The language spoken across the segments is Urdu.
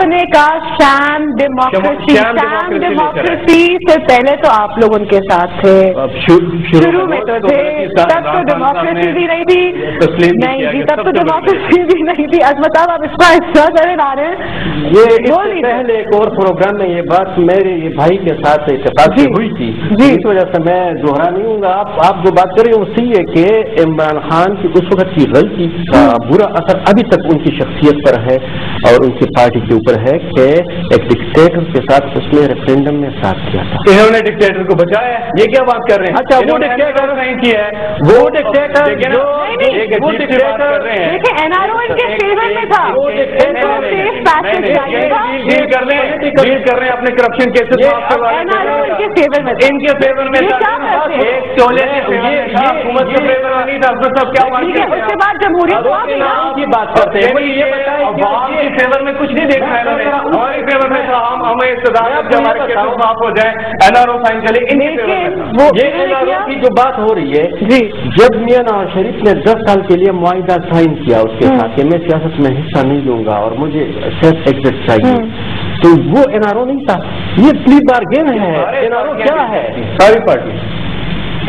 نے کہا شام ڈیموکریسی سے پہلے تو آپ لوگ ان کے ساتھ تھے، شروع میں تو تھے، تب تو ڈیموکریسی بھی نہیں تھی، نہیں جی تب تو ڈیموکریسی بھی نہیں تھی۔ عظمت صاحب آپ اس کا حصہ کرے لا رہے ہیں، یہ پہلے ایک اور پروگرام میں یہ بات میرے یہ بھائی کے ساتھ اتفاق سے ہوئی تھی، اس وجہ سے میں دوہرا نہیں ہوں گا۔ آپ جو بات کر رہے ہیں وہ صحیح ہے کہ عمران خان کی اس وقت کی غلطی کا برا اثر ابھی تک ان کی شخصیت پر ہے اور ان کی پارٹی کے اوپر ہے کہ ایک ڈکٹیٹر کے ساتھ اس نے ریفرینڈم میں ساتھ کیا تھا، انہوں نے ڈکٹیٹر کو بچایا، یہ کیا بات کر رہے ہیں؟ اچھا وہ ڈکٹیٹر نہیں کیا ہے، وہ ڈکٹیٹر دیکھیں این آر او ان کے فیور میں تھا، ڈیل کر رہے ہیں اپنے corruption cases N R O ان کے فیور میں، ان کے فیور میں ایک چولہے حکومت کے فیور میں نہیں تھا۔ سب کیا بات اس کے بعد جمہوریت کی بات کرتے ہیں، یہ بتائیں عوام کے فیور میں کچھ نہیں دیکھنا ہے، ہمارے فیور میں ہمیں اقتدار ہمارے کیسز معاف ہو جائیں، این آر او سائن چلے، ان کے فیور میں تھا۔ یہ این آر او کی جو بات ہو رہی ہے جب میاں نواز شریف نے 10 سال کے لیے معاہدہ سائن کیا اس کے ساتھ کہ میں سیاست میں حصہ نہیں لوں گا اور مجھے سیلف ایگزٹ چاہیے، تو وہ این آر او نہیں تھا، یہ پلی بارگین ہے۔ این آر او کیا ہے؟ ساری پارٹی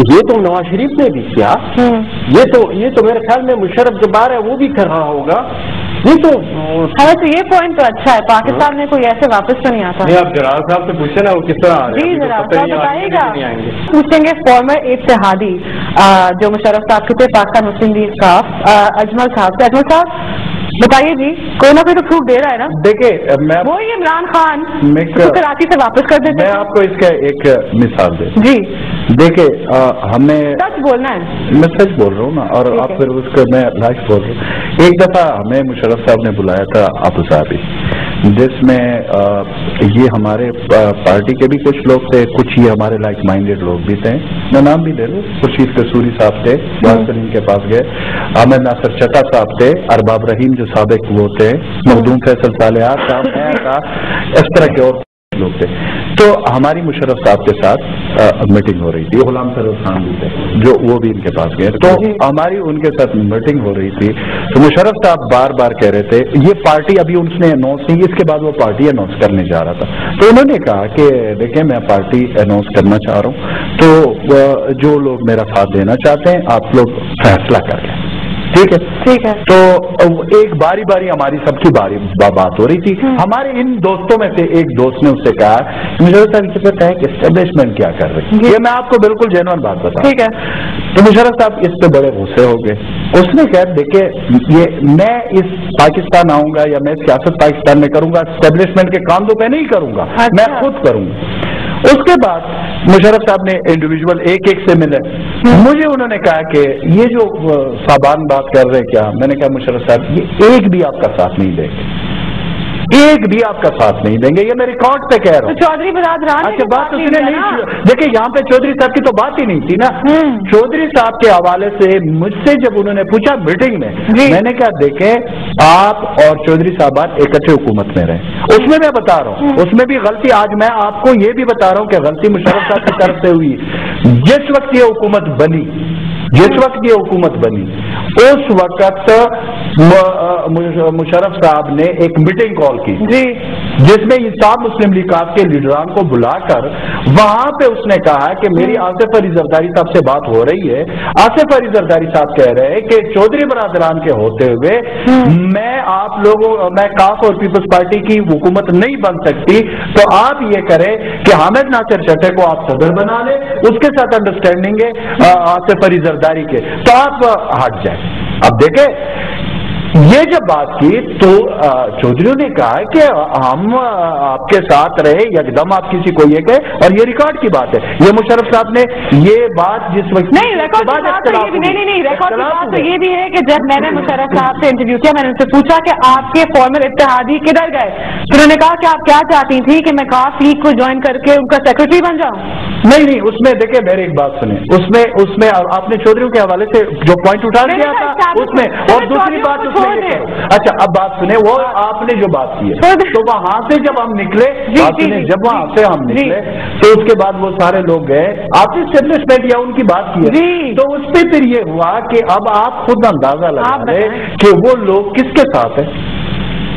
یہ تو نواز شریف نے بھی کیا، یہ تو میرے خیال میں مشرف جو بار ہے وہ بھی کر رہا ہوگا۔ یہ تو حالانکہ یہ پوائنٹ تو اچھا ہے، پاکستان میں کوئی ایسے واپس تو نہیں آتا۔ آپ جلال صاحب سے پوچھیں نا وہ کس طرح آ رہے ہیں؟ جی جناب صاحب بتائیے گا، پوچھیں گے فارمر اتحادی جو مشرف صاحب کے تھے پاکستان مسلم لیگ کا اجمل صاحب سے۔ اجمل صاحب بتائیے جی، کوئی نہ کوئی تو پروف دے رہا ہے نا؟ دیکھیں وہی عمران خان کراچی سے واپس کر دیتے، میں آپ کو اس کا ایک مثال دے جی دیکھیں ہمیں سچ بولنا ہے، میں سچ بول رہا ہوں نا، اور آپ پھر اس کو میں لائف بول رہا ہوں۔ ایک دفعہ ہمیں مشرف صاحب نے بلایا تھا ابو ظہبی، جس میں یہ ہمارے پارٹی کے بھی کچھ لوگ تھے، کچھ یہ ہمارے لائک مائنڈیڈ لوگ بھی تھے، میں نام بھی لے لوں، خورشید قصوری صاحب تھے، سلیم کے پاس گئے، احمد ناصر چٹا صاحب تھے، ارباب رحیم جو سابق وہ تھے، مخدوم فیصل صالحات صاحب تھا، اس طرح کے اور لوگ تھے۔ تو ہماری مشرف صاحب کے ساتھ میٹنگ ہو رہی تھی، غلام سرور خان بھی تھے جو وہ بھی ان کے پاس گئے، تو ہماری ان کے ساتھ میٹنگ ہو رہی تھی، تو مشرف صاحب بار بار کہہ رہے تھے یہ پارٹی ابھی اس نے اناؤنس نہیں، اس کے بعد وہ پارٹی اناؤنس کرنے جا رہا تھا، تو انہوں نے کہا کہ دیکھیں میں پارٹی اناؤنس کرنا چاہ رہا ہوں، تو جو لوگ میرا ساتھ دینا چاہتے ہیں آپ لوگ فیصلہ کر لیں، ٹھیک ہے؟ تو ایک باری باری ہماری سب کی بات ہو رہی تھی۔ ہمارے ان دوستوں میں سے ایک دوست نے اس سے کہا مشرف صاحب سے پتہ ہے کہ اسٹیبلشمنٹ کیا کر رہی ہے، یہ میں آپ کو بالکل جینوئن بات بتاؤں، ٹھیک ہے؟ تو مشرف صاحب اس پہ بڑے غصے ہو گئے، اس نے کہا دیکھیں یہ میں اس پاکستان آؤں گا یا میں سیاست پاکستان میں کروں گا، اسٹیبلشمنٹ کے کاندھوں پہ نہیں کروں گا، میں خود کروں گا۔ اس کے بعد مشرف صاحب نے انڈیویجول ایک سے ملے، مجھے انہوں نے کہا کہ یہ جو صاحبان بات کر رہے کیا، میں نے کہا مشرف صاحب یہ ایک بھی آپ کا ساتھ نہیں دیں گے، ایک بھی آپ کا ساتھ نہیں دیں گے، یہ میں ریکارڈ پہ کہہ رہا ہوں۔ چودھری برادران اچھا بات اس نے نہیں، دیکھیں یہاں پہ چودھری صاحب کی تو بات ہی نہیں تھی نا، چودھری صاحب کے حوالے سے مجھ سے جب انہوں نے پوچھا میٹنگ میں، میں نے کہا دیکھیں آپ اور چودھری صاحبات اکٹھے حکومت میں رہے، اس میں بتا رہا ہوں اس میں بھی غلطی، آج میں آپ کو یہ بھی بتا رہا ہوں کہ غلطی مشرف صاحب کی طرف سے ہوئی، جس وقت یہ حکومت بنی اس وقت مشرف صاحب نے ایک میٹنگ کال کی جس میں انصاف مسلم لیگ کے لیڈران کو بلا کر وہاں پہ اس نے کہا کہ میری آصف علی زرداری صاحب سے بات ہو رہی ہے، آصف علی زرداری صاحب کہہ رہے ہیں کہ چودھری برادران کے ہوتے ہوئے میں کاف اور پیپلز پارٹی کی حکومت نہیں بن سکتی، تو آپ یہ کریں کہ حامد ناصر چٹے کو آپ صدر بنا لیں، اس کے ساتھ انڈرسٹینڈنگ ہے آصف علی زرداری کے، تو آپ ہٹ جائیں۔ اب دیکھیں یہ جب بات کی تو چودھریوں نے کہا کہ ہم آپ کے ساتھ رہے، یکدم آپ کسی کو یہ کہے، اور یہ ریکارڈ کی بات ہے، یہ مشرف صاحب نے یہ بات جس وقت نہیں ریکارڈ کی بات تو یہ بھی ہے کہ جب میں نے مشرف صاحب سے انٹرویو کیا، میں نے ان سے پوچھا کہ آپ کے فارمر اتحادی کدھر گئے، تو انہوں نے کہا کہ آپ کیا چاہتی تھی کہ میں کاف لیگ کو جوائن کر کے ان کا سیکرٹری بن جاؤں؟ نہیں اس میں دیکھیں میری ایک بات سنیں، اس میں آپ نے چودھریوں کے حوالے سے جو پوائنٹ اٹھا دیا تھا اس میں، اور دوسری بات اس میں، اچھا اب بات سنیں، وہ آپ نے جو بات کی ہے تو وہاں سے جب ہم نکلے، جب وہاں سے ہم نکلے تو اس کے بعد وہ سارے لوگ گئے، آپ نے اسٹیبلشمنٹ یا ان کی بات کی ہے تو اس پہ پھر یہ ہوا کہ اب آپ خود اندازہ لگا لیں کہ وہ لوگ کس کے ساتھ ہیں،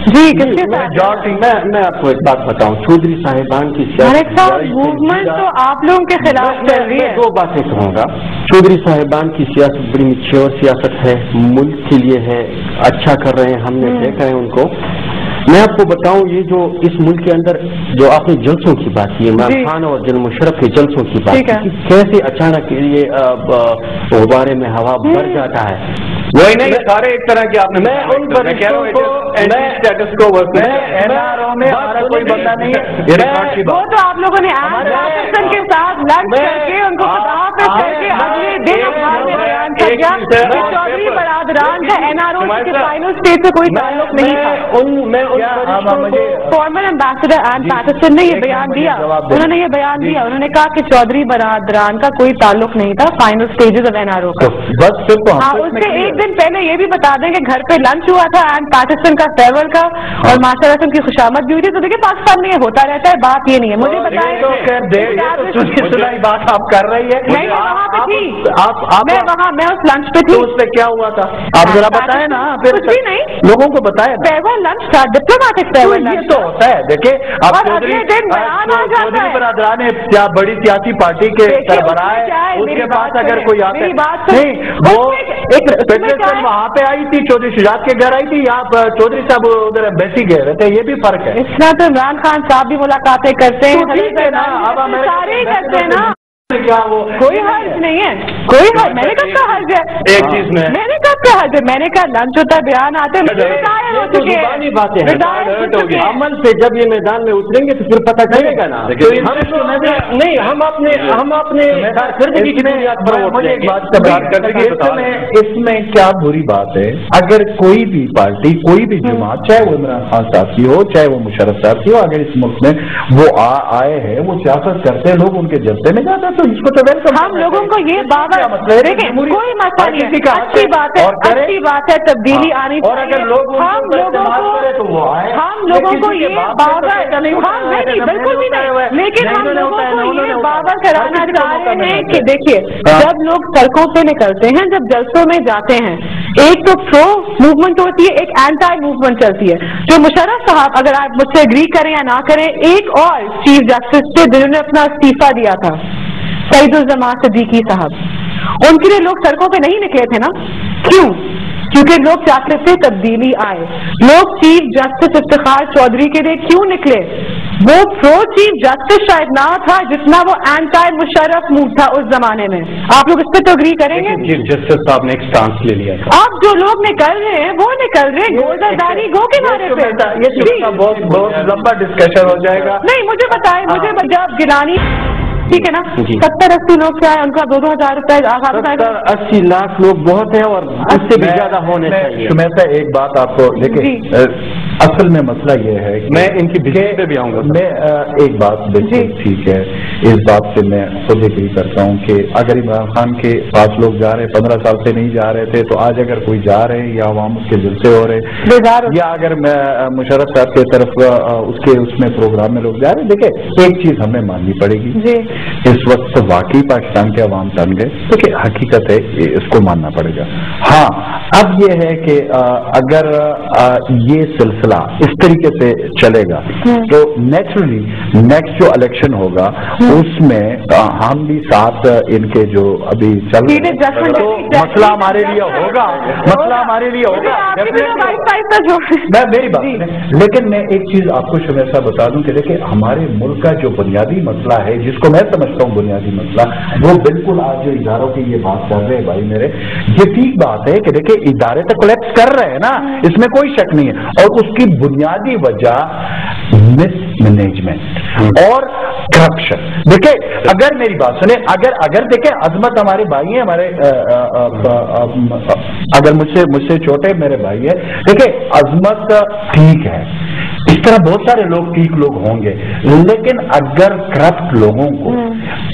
جی کس میں آپ کو ایک بات بتاؤں، چودھری صاحبان کی موومنٹ تو آپ لوگوں کے خلاف چل رہی ہے. دو باتیں کہوں گا. چودھری صاحبان کی سیاست بڑی میچور سیاست ہے، ملک کے لیے ہے، اچھا کر رہے ہیں، ہم نے دیکھا ہے ان کو. میں آپ کو بتاؤں یہ جو اس ملک کے اندر جو آپ نے جلسوں کی بات کی، عمران خان اور جنرل مشرف کے جلسوں کی بات کی، کیسے اچانک یہ غبارے میں ہوا بھر جاتا ہے. وہی نہیں سارے ایک طرح کے آپ نے میں ان پر کوئی بندہ نہیں ہے. وہ تو آپ لوگوں نے پاکستان کے ساتھ لڑ کر کے ان کو کر کے اگلے دن اخبار میں بیان کر دیا کہ چودھری برادران کا این آر او کے فائنل اسٹیج سے کوئی تعلق نہیں تھا. فارمر ایمبیسڈر اینڈ پیٹرسن نے یہ بیان دیا، انہوں نے یہ بیان دیا، انہوں نے کہا کہ چودھری برادران کا کوئی تعلق نہیں تھا final stages of N R O کا. ہاں اس سے ایک دن پہلے یہ بھی بتا دیں کہ گھر پہ لنچ ہوا تھا اینڈ پیٹرسن کا فیئرول کا اور ماشاء اللہ ان کی خوشامد بھی ہوئی تھی. تو دیکھیے پاکستان میں یہ ہوتا رہتا ہے، بات یہ نہیں ہے. مجھے بتائیں بات آپ کر رہی ہے. میں وہاں پہ تھی، میں اس لنچ پہ تھی. اس پہ کیا ہوا تھا آپ ذرا بتائیں نا، پھر کچھ بھی نہیں، لوگوں کو بتائیں. فیئرول لنچ تھا، ڈپلومیٹک فیئرول لنچ تو ہوتا ہے. دیکھیے اب چودھری برادران کیا بڑی سیاسی پارٹی کے سربراہ ہے، اس کے پاس اگر کوئی آتا ہے نہیں، وہ ایک فیڈریشن وہاں پہ آئی تھی، چودھری شجاعت کے گھر آئی تھی، یہاں چودھری صاحب ادھر ایمبیسی گئے ہوئے تھے. یہ بھی فرق ہے. اس طرح تو عمران خان صاحب بھی ملاقاتیں کرتے ہیں، سارے ہی کرتے ہیں نا. کیا وہ کوئی حرج نہیں ہے، کوئی حرج. میں نے کب کا حرج ہے ایک چیز میں نے کب کا حرج ہے. میں نے کہا لنچ ہوتا ہے، بیان آتے ہیں، باتیں ہیں. عمل سے جب یہ میدان میں اتریں گے تو پھر پتہ چلے گا نا. نہیں ہم اپنے اس میں کیا بری بات ہے؟ اگر کوئی بھی پارٹی کوئی بھی جماعت، چاہے وہ عمران خان صاحب کی ہو چاہے وہ مشرف صاحب کی ہو، اگر اس ملک میں وہ آئے ہیں، وہ سیاست کرتے ہیں، لوگ ان کے جلسے میں جاتا ہے تو اس کو تو ویلکم. ہم لوگوں کو یہ دیکھیں کوئی مسئلہ نہیں، اچھی بات ہے تبدیلی آنی چاہیے. اور اگر لوگ ہم لوگوں کو یہ باور، بالکل بھی نہیں، لیکن ہم لوگوں کو یہ باور کرانا چاہ رہے ہیں کہ دیکھیے جب لوگ سڑکوں پہ نکلتے ہیں، جب جلسوں میں جاتے ہیں، ایک تو پرو موومنٹ ہوتی ہے، ایک اینٹائی موومنٹ چلتی ہے. جو مشرف صاحب اگر آپ مجھ سے اگری کریں یا نہ کریں، ایک اور چیف جسٹس تھے جنہوں نے اپنا استعفیٰ دیا تھا، سعید الزمان صدیقی صاحب، ان کے لیے لوگ سڑکوں پہ نہیں نکلے تھے نا. کیوں؟ کیونکہ لوگ چاہتے تھے تبدیلی آئے. لوگ چیف جسٹس افتخار چودھری کے لیے کیوں نکلے؟ وہ پرو چیف جسٹس شاید نہ تھا جتنا وہ اینٹائی مشرف موو تھا اس زمانے میں. آپ لوگ اس پہ تو اگری کریں گے؟ چیف جسٹس صاحب نے ایک سٹانس لے لیا. آپ جو لوگ نکل رہے ہیں وہ نکل رہے ہیں گولدرداری گو کے بارے پہ. یہ بہت لمبا ڈسکشن ہو جائے گا. نہیں مجھے بتائیں، مجھے جب گیلانی ٹھیک ہے نا 70-80 لوگ کیا ہے ان کا 2,000 روپے 70-80 لاکھ لوگ بہت ہیں اور اس سے بھی زیادہ ہونے چاہیے. میں ایک بات آپ کو دیکھیں، اصل میں مسئلہ یہ ہے کہ میں ان کی بجلی پہ بھی آؤں گا. میں ایک بات بالکل ٹھیک ہے، اس بات سے میں خود اگری کرتا ہوں کہ اگر عمران خان کے پاس لوگ جا رہے 15 سال سے نہیں جا رہے تھے، تو آج اگر کوئی جا رہے ہیں یا عوام اس کے جلسے ہو رہے، یا اگر میں مشرف صاحب کی طرف اس میں پروگرام میں لوگ جا رہے ہیں، دیکھیں ایک چیز ہمیں ماننی پڑے گی. اس وقت واقعی پاکستان کے عوام تنگ ہے، دیکھیں حقیقت ہے، اس کو ماننا پڑے گا. ہاں اب یہ ہے کہ اگر یہ سلسلہ اس طریقے سے چلے گا تو نیچرلی نیکسٹ جو الیکشن ہوگا اس میں ہم بھی ساتھ ان کے جو ابھی چل رہے ہیں تو مسئلہ ہمارے لیے ہوگا، میری بات. لیکن میں ایک چیز آپ کو شمیر صاحب بتا دوں کہ دیکھیں ہمارے ملک کا جو بنیادی مسئلہ ہے، جس کو میں سمجھتا ہوں بنیادی مسئلہ، وہ بالکل آج جو اداروں کی یہ بات کر رہے ہیں بھائی میرے، یہ ٹھیک بات ہے کہ دیکھیں ادارے تو کولیپس کر رہے ہیں نا، اس میں کوئی شک نہیں ہے، اور اس کی بنیادی وجہ مس مینجمنٹ اور کرپشن. دیکھیں اگر میری بات سنیں، اگر دیکھیں عظمت ہمارے بھائی ہیں، ہمارے اگر مجھ سے چھوٹے میرے بھائی ہیں، دیکھیں عظمت ٹھیک ہے، اس طرح بہت سارے لوگ ٹھیک لوگ ہوں گے، لیکن اگر کرپٹ لوگوں کو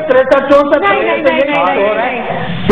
63-64